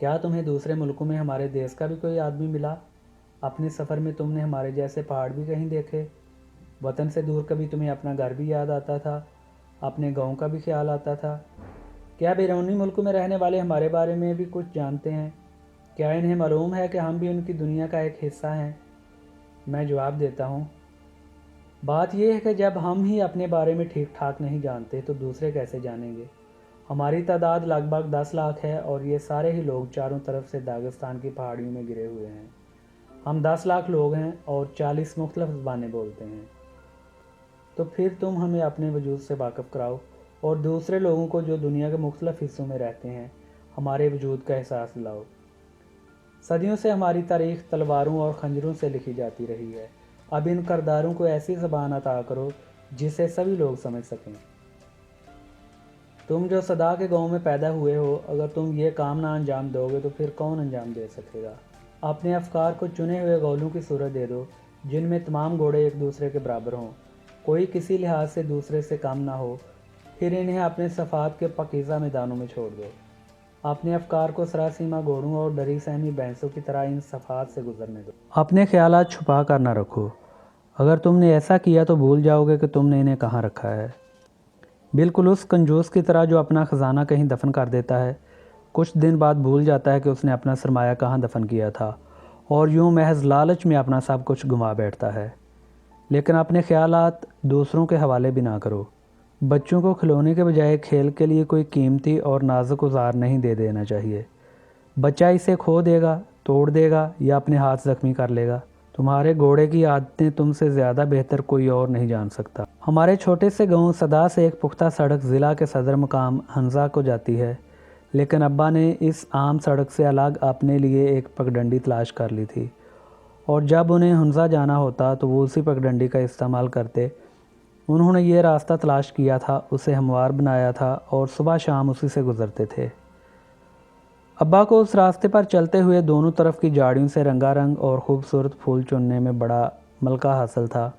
کیا تمہیں دوسرے ملکوں میں ہمارے دیس کا بھی کوئی آدمی ملا؟ اپنے سفر میں تم نے ہمارے جیسے پہاڑ بھی کہیں دیکھے؟ وطن سے دور کبھی تمہیں اپنا گھر بھی یاد آتا تھا؟ اپنے گاؤں کا بھی خیال آتا تھا؟ کیا بیرونی ملکوں میں رہنے والے ہمارے بارے میں بھی کچھ جانتے ہیں؟ کیا انہیں معلوم ہے کہ ہم بھی ان کی دنیا کا ایک حصہ ہیں؟ میں جواب دیتا ہوں، بات یہ ہے کہ جب ہم ہی اپنے بارے میں ٹھیک ٹھاک نہیں جانتے تو دوسرے کیسے جانیں گے؟ ہماری تعداد لگ بھگ 10 لاکھ ہے اور یہ سارے ہی لوگ چاروں طرف سے داغستان کی پہاڑیوں میں گرے ہوئے ہیں۔ ہم 10 لاکھ لوگ ہیں اور 40 مختلف زبانیں بولتے ہیں۔ تو پھر تم ہمیں اپنے وجود سے واقف کراؤ اور دوسرے لوگوں کو جو دنیا کے مختلف حصوں میں رہتے ہیں ہمارے وجود کا احساس دلاؤ۔ صدیوں سے ہماری تاریخ تلواروں اور خنجروں سے لکھی جاتی رہی ہے، اب ان کرداروں کو ایسی زبان عطا کرو جسے سبھی لوگ سمجھ سکیں۔ تم جو صدا کے گاؤں میں پیدا ہوئے ہو، اگر تم یہ کام نہ انجام دو گے تو پھر کون انجام دے سکے گا؟ اپنے افکار کو چنے ہوئے گولوں کی صورت دے دو جن میں تمام گھوڑے ایک دوسرے کے برابر ہوں، کوئی کسی لحاظ سے دوسرے سے کم نہ ہو، پھر انہیں اپنے صفات کے پاکیزہ میدانوں میں چھوڑ دو۔ اپنے افکار کو سراسیمہ گھوڑوں اور ڈری سہمی بھینسوں کی طرح ان صفات سے گزرنے دو۔ اپنے خیالات چھپا کر نہ رکھو، اگر تم نے ایسا کیا تو بھول جاؤ گے کہ تم نے انہیں کہاں رکھا ہے۔ بالکل اس کنجوس کی طرح جو اپنا خزانہ کہیں دفن کر دیتا ہے، کچھ دن بعد بھول جاتا ہے کہ اس نے اپنا سرمایہ کہاں دفن کیا تھا، اور یوں محض لالچ میں اپنا سب کچھ گنوا بیٹھتا ہے۔ لیکن اپنے خیالات دوسروں کے حوالے بھی نہ کرو۔ بچوں کو کھلونے کے بجائے کھیل کے لیے کوئی قیمتی اور نازک اوزار نہیں دے دینا چاہیے۔ بچہ اسے کھو دے گا، توڑ دے گا یا اپنے ہاتھ زخمی کر لے گا۔ تمہارے گھوڑے کی عادتیں تم سے زیادہ بہتر کوئی اور نہیں جان سکتا۔ ہمارے چھوٹے سے گاؤں صدا سے ایک پختہ سڑک ضلع کے صدر مقام ہنزا کو جاتی ہے، لیکن ابا نے اس عام سڑک سے الگ اپنے لیے ایک پگڈنڈی تلاش کر لی تھی، اور جب انہیں ہنزا جانا ہوتا تو وہ اسی پگڈنڈی کا استعمال کرتے۔ انہوں نے یہ راستہ تلاش کیا تھا، اسے ہموار بنایا تھا اور صبح شام اسی سے گزرتے تھے۔ ابا کو اس راستے پر چلتے ہوئے دونوں طرف کی جھاڑیوں سے رنگا رنگ اور خوبصورت پھول چننے میں بڑا ملکہ حاصل تھا۔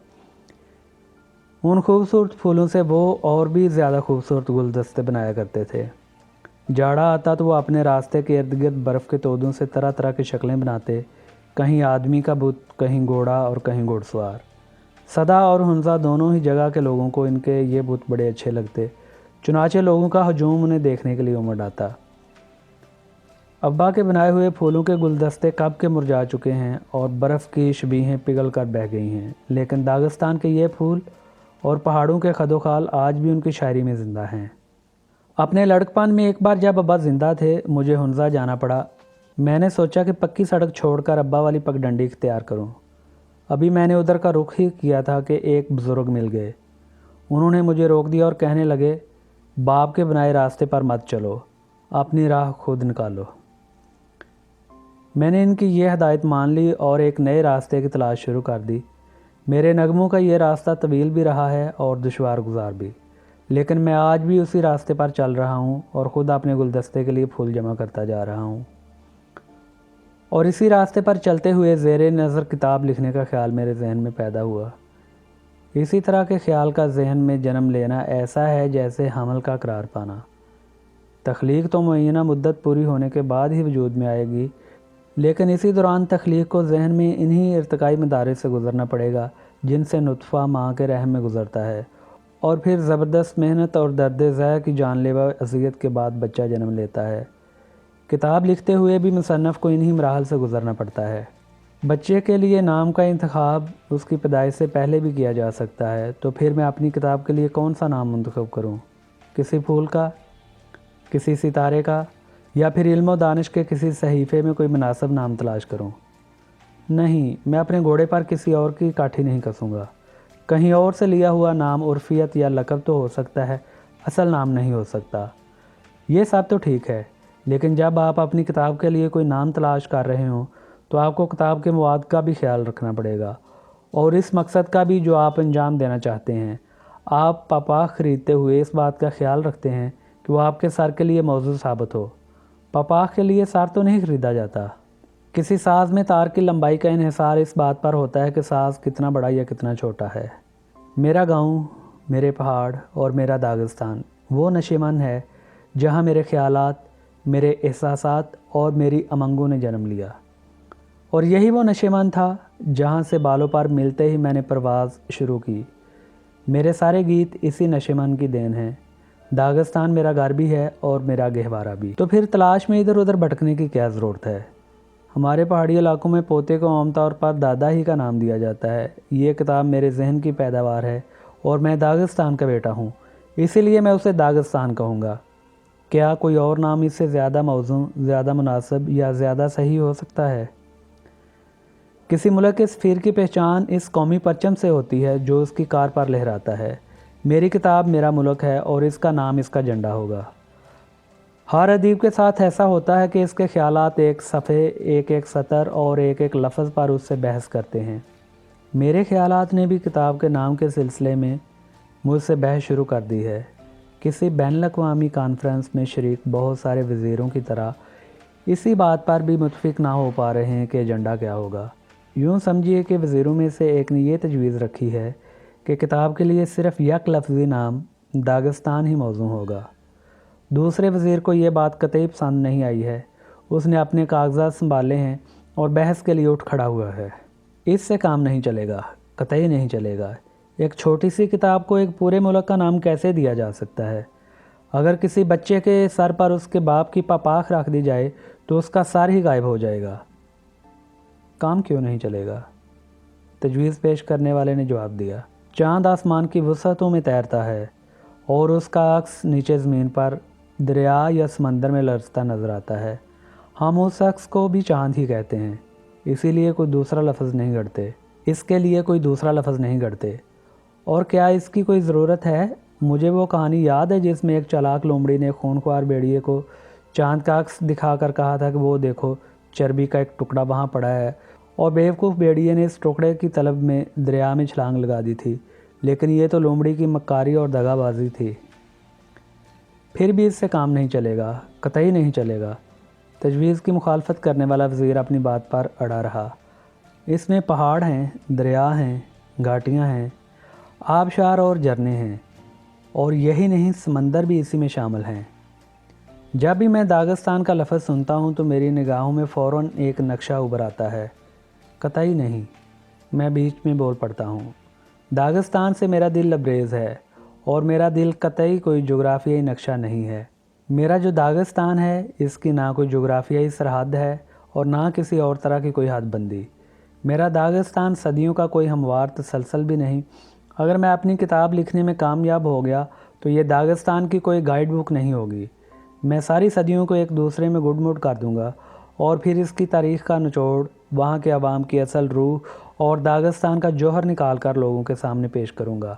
ان خوبصورت پھولوں سے وہ اور بھی زیادہ خوبصورت گلدستے بنایا کرتے تھے۔ جاڑا آتا تو وہ اپنے راستے کے ارد گرد برف کے تودوں سے طرح طرح کی شکلیں بناتے، کہیں آدمی کا بت، کہیں گھوڑا اور کہیں گھوڑ سوار۔ صدا اور ہنزا دونوں ہی جگہ کے لوگوں کو ان کے یہ بت بڑے اچھے لگتے، چنانچہ لوگوں کا ہجوم انہیں دیکھنے کے لیے امڑ آتا۔ ابا کے بنائے ہوئے پھولوں کے گلدستے کب کے مرجھا چکے ہیں اور برف کی شبیہیں پگھل کر بہہ گئی ہیں، لیکن داغستان کے یہ پھول اور پہاڑوں کے خد و خال آج بھی ان کی شاعری میں زندہ ہیں۔ اپنے لڑکپن میں ایک بار جب ابا زندہ تھے، مجھے ہنزا جانا پڑا۔ میں نے سوچا کہ پکی سڑک چھوڑ کر ابا والی پگڈنڈی اختیار کروں۔ ابھی میں نے ادھر کا رخ ہی کیا تھا کہ ایک بزرگ مل گئے۔ انہوں نے مجھے روک دیا اور کہنے لگے، باپ کے بنائے راستے پر مت چلو، اپنی راہ خود نکالو۔ میں نے ان کی یہ ہدایت مان لی اور ایک نئے راستے کی تلاش شروع کر دی۔ میرے نغموں کا یہ راستہ طویل بھی رہا ہے اور دشوار گزار بھی، لیکن میں آج بھی اسی راستے پر چل رہا ہوں اور خود اپنے گلدستے کے لیے پھول جمع کرتا جا رہا ہوں۔ اور اسی راستے پر چلتے ہوئے زیر نظر کتاب لکھنے کا خیال میرے ذہن میں پیدا ہوا۔ اسی طرح کے خیال کا ذہن میں جنم لینا ایسا ہے جیسے حمل کا قرار پانا۔ تخلیق تو معینہ مدت پوری ہونے کے بعد ہی وجود میں آئے گی، لیکن اسی دوران تخلیق کو ذہن میں انہی ارتقائی مدارج سے گزرنا پڑے گا جن سے نطفہ ماں کے رحم میں گزرتا ہے، اور پھر زبردست محنت اور درد ذہ کی جان لیوا اذیت کے بعد بچہ جنم لیتا ہے۔ کتاب لکھتے ہوئے بھی مصنف کو انہی مراحل سے گزرنا پڑتا ہے۔ بچے کے لیے نام کا انتخاب اس کی پیدائش سے پہلے بھی کیا جا سکتا ہے، تو پھر میں اپنی کتاب کے لیے کون سا نام منتخب کروں؟ کسی پھول کا، کسی ستارے کا، یا پھر علم و دانش کے کسی صحیفے میں کوئی مناسب نام تلاش کروں؟ نہیں، میں اپنے گھوڑے پر کسی اور کی کاٹھی نہیں کسوں گا۔ کہیں اور سے لیا ہوا نام عرفیت یا لقب تو ہو سکتا ہے، اصل نام نہیں ہو سکتا۔ یہ سب تو ٹھیک ہے، لیکن جب آپ اپنی کتاب کے لیے کوئی نام تلاش کر رہے ہوں تو آپ کو کتاب کے مواد کا بھی خیال رکھنا پڑے گا، اور اس مقصد کا بھی جو آپ انجام دینا چاہتے ہیں۔ آپ پپاخ خریدتے ہوئے اس بات کا خیال رکھتے ہیں کہ وہ آپ کے سر کے لیے موزوں ثابت ہو۔ پپاخ کے لیے سر تو نہیں خریدا جاتا۔ کسی ساز میں تار کی لمبائی کا انحصار اس بات پر ہوتا ہے کہ ساز کتنا بڑا یا کتنا چھوٹا ہے۔ میرا گاؤں، میرے پہاڑ اور میرا داغستان وہ نشیمن ہے جہاں میرے خیالات، میرے احساسات اور میری امنگوں نے جنم لیا۔ اور یہی وہ نشیمن تھا جہاں سے بالوں پر ملتے ہی میں نے پرواز شروع کی۔ میرے سارے گیت اسی نشیمن کی دین ہیں۔ داغستان میرا گھر بھی ہے اور میرا گہوارہ بھی۔ تو پھر تلاش میں ادھر ادھر بھٹکنے کی کیا ضرورت ہے؟ ہمارے پہاڑی علاقوں میں پوتے کو عام طور پر دادا ہی کا نام دیا جاتا ہے۔ یہ کتاب میرے ذہن کی پیداوار ہے اور میں داغستان کا بیٹا ہوں، اسی لیے میں اسے داغستان کہوں گا۔ کیا کوئی اور نام اس سے زیادہ موزوں، زیادہ مناسب یا زیادہ صحیح ہو سکتا ہے؟ کسی ملک کے سفیر کی پہچان اس قومی پرچم سے ہوتی ہے جو اس کی کار پر لہراتا ہے۔ میری کتاب میرا ملک ہے اور اس کا نام اس کا جھنڈا ہوگا۔ ہر ادیب کے ساتھ ایسا ہوتا ہے کہ اس کے خیالات ایک صفحے، ایک ایک سطر اور ایک ایک لفظ پر اس سے بحث کرتے ہیں۔ میرے خیالات نے بھی کتاب کے نام کے سلسلے میں مجھ سے بحث شروع کر دی ہے۔ کسی بین الاقوامی کانفرنس میں شریک بہت سارے وزیروں کی طرح اسی بات پر بھی متفق نہ ہو پا رہے ہیں کہ ایجنڈا کیا ہوگا۔ یوں سمجھیے کہ وزیروں میں سے ایک نے یہ تجویز رکھی ہے کہ کتاب کے لیے صرف یک لفظی نام داغستان ہی موزوں ہوگا۔ دوسرے وزیر کو یہ بات قطعی پسند نہیں آئی ہے۔ اس نے اپنے کاغذات سنبھالے ہیں اور بحث کے لیے اٹھ کھڑا ہوا ہے۔ اس سے کام نہیں چلے گا، قطعی نہیں چلے گا۔ ایک چھوٹی سی کتاب کو ایک پورے ملک کا نام کیسے دیا جا سکتا ہے؟ اگر کسی بچے کے سر پر اس کے باپ کی پاپاخ رکھ دی جائے تو اس کا سر ہی غائب ہو جائے گا۔ کام کیوں نہیں چلے گا؟ تجویز پیش کرنے والے نے جواب دیا، چاند آسمان کی وسعتوں میں تیرتا ہے اور اس کا عکس نیچے زمین پر دریا یا سمندر میں لرزتا نظر آتا ہے۔ ہم اس عکس کو بھی چاند ہی کہتے ہیں، اسی لیے کوئی دوسرا لفظ نہیں گھڑتے، اس کے لیے کوئی دوسرا لفظ نہیں گھڑتے۔ اور کیا اس کی کوئی ضرورت ہے؟ مجھے وہ کہانی یاد ہے جس میں ایک چالاک لومڑی نے خونخوار بھیڑیے کو چاند کا عکس دکھا کر کہا تھا کہ وہ دیکھو چربی کا ایک ٹکڑا وہاں پڑا ہے، اور بیوقوف بھیڑیے نے اس ٹکڑے کی طلب میں دریا میں چھلانگ لگا دی تھی، لیکن یہ تو لومڑی کی مکاری اور دغا بازی تھی۔ پھر بھی اس سے کام نہیں چلے گا، قطعی نہیں چلے گا۔ تجویز کی مخالفت کرنے والا وزیر اپنی بات پر اڑا رہا۔ اس میں پہاڑ ہیں، دریا ہیں، گھاٹیاں ہیں، آبشار اور جھرنے ہیں، اور یہی نہیں سمندر بھی اسی میں شامل ہیں۔ جب بھی میں داغستان کا لفظ سنتا ہوں تو میری نگاہوں میں فوراً ایک نقشہ ابھر آتا ہے۔ قطعی نہیں، میں بیچ میں بول پڑتا ہوں۔ داغستان سے میرا دل لبریز ہے، اور میرا دل قطعی کوئی جغرافیائی نقشہ نہیں ہے۔ میرا جو داغستان ہے اس کی نہ کوئی جغرافیائی سرحد ہے اور نہ کسی اور طرح کی کوئی حد بندی۔ میرا داغستان صدیوں کا کوئی ہموار تسلسل بھی نہیں۔ اگر میں اپنی کتاب لکھنے میں کامیاب ہو گیا تو یہ داغستان کی کوئی گائیڈ بک نہیں ہوگی۔ میں ساری صدیوں کو ایک دوسرے میں گڈ مڈ کر دوں گا اور پھر اس کی تاریخ کا نچوڑ، وہاں کے عوام کی اصل روح اور داغستان کا جوہر نکال کر لوگوں کے سامنے پیش کروں گا۔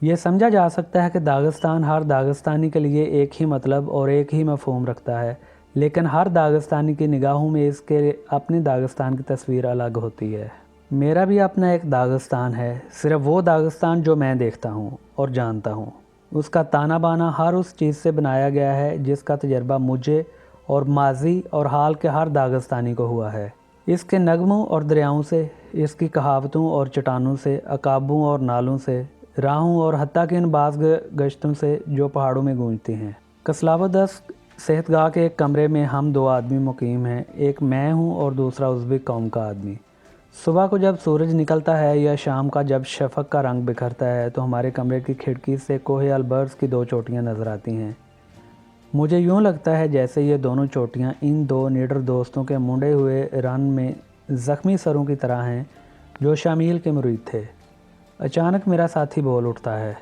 یہ سمجھا جا سکتا ہے کہ داغستان ہر داغستانی کے لیے ایک ہی مطلب اور ایک ہی مفہوم رکھتا ہے، لیکن ہر داغستانی کی نگاہوں میں اس کے اپنے داغستان کی تصویر الگ ہوتی ہے۔ میرا بھی اپنا ایک داغستان ہے، صرف وہ داغستان جو میں دیکھتا ہوں اور جانتا ہوں۔ اس کا تانا بانا ہر اس چیز سے بنایا گیا ہے جس کا تجربہ مجھے اور ماضی اور حال کے ہر داغستانی کو ہوا ہے۔ اس کے نغموں اور دریاؤں سے، اس کی کہاوتوں اور چٹانوں سے، عقابوں اور نالوں سے، راہوں اور حتیٰ کہ ان بعض گشتوں سے جو پہاڑوں میں گونجتی ہیں۔ کسلاودسک صحت گاہ کے ایک کمرے میں ہم دو آدمی مقیم ہیں، ایک میں ہوں اور دوسرا ازبک قوم کا آدمی۔ صبح کو جب سورج نکلتا ہے یا شام کا جب شفق کا رنگ بکھرتا ہے تو ہمارے کمرے کی کھڑکی سے کوہ البرز کی دو چوٹیاں نظر آتی ہیں۔ مجھے یوں لگتا ہے جیسے یہ دونوں چوٹیاں ان دو نڈر دوستوں کے مونڈے ہوئے رن میں زخمی سروں کی طرح ہیں جو شامیل کے مرید تھے۔ اچانک میرا ساتھی بول اٹھتا ہے،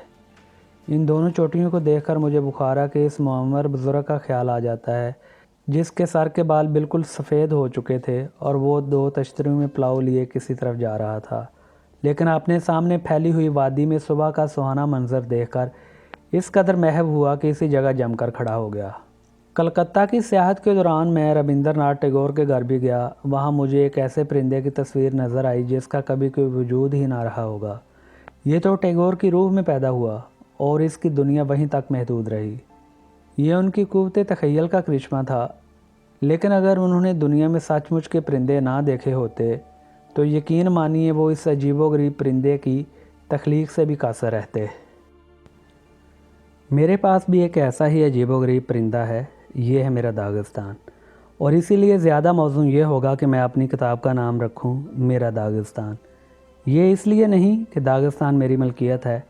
ان دونوں چوٹیوں کو دیکھ کر مجھے بخارا کے اس معمر بزرگ کا خیال آ جاتا ہے جس کے سر کے بال بالکل سفید ہو چکے تھے اور وہ دو تشتریوں میں پلاؤ لیے کسی طرف جا رہا تھا، لیکن اپنے سامنے پھیلی ہوئی وادی میں صبح کا سہانا منظر دیکھ کر اس قدر محو ہوا کہ اسی جگہ جم کر کھڑا ہو گیا۔ کلکتہ کی سیاحت کے دوران میں ربندر ناتھ ٹیگور کے گھر بھی گیا۔ وہاں مجھے ایک ایسے پرندے کی تصویر نظر آئی جس کا کبھی کوئی وجود ہی نہ رہا ہوگا۔ یہ تو ٹیگور کی روح میں پیدا ہوا اور اس کی دنیا وہیں تک محدود رہی۔ یہ ان کی قوت تخیل کا کرشمہ تھا، لیکن اگر انہوں نے دنیا میں سچ مچ کے پرندے نہ دیکھے ہوتے تو یقین مانیے وہ اس عجیب و غریب پرندے کی تخلیق سے بھی قاصر رہتے۔ میرے پاس بھی ایک ایسا ہی عجیب و غریب پرندہ ہے، یہ ہے میرا داغستان، اور اسی لیے زیادہ موزوں یہ ہوگا کہ میں اپنی کتاب کا نام رکھوں میرا داغستان۔ یہ اس لیے نہیں کہ داغستان میری ملکیت ہے،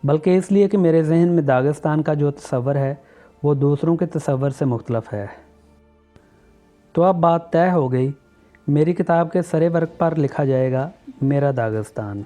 بلکہ اس لیے کہ میرے ذہن میں داغستان کا جو تصور ہے وہ دوسروں کے تصور سے مختلف ہے۔ تو اب بات طے ہو گئی، میری کتاب کے سرے ورق پر لکھا جائے گا میرا داغستان۔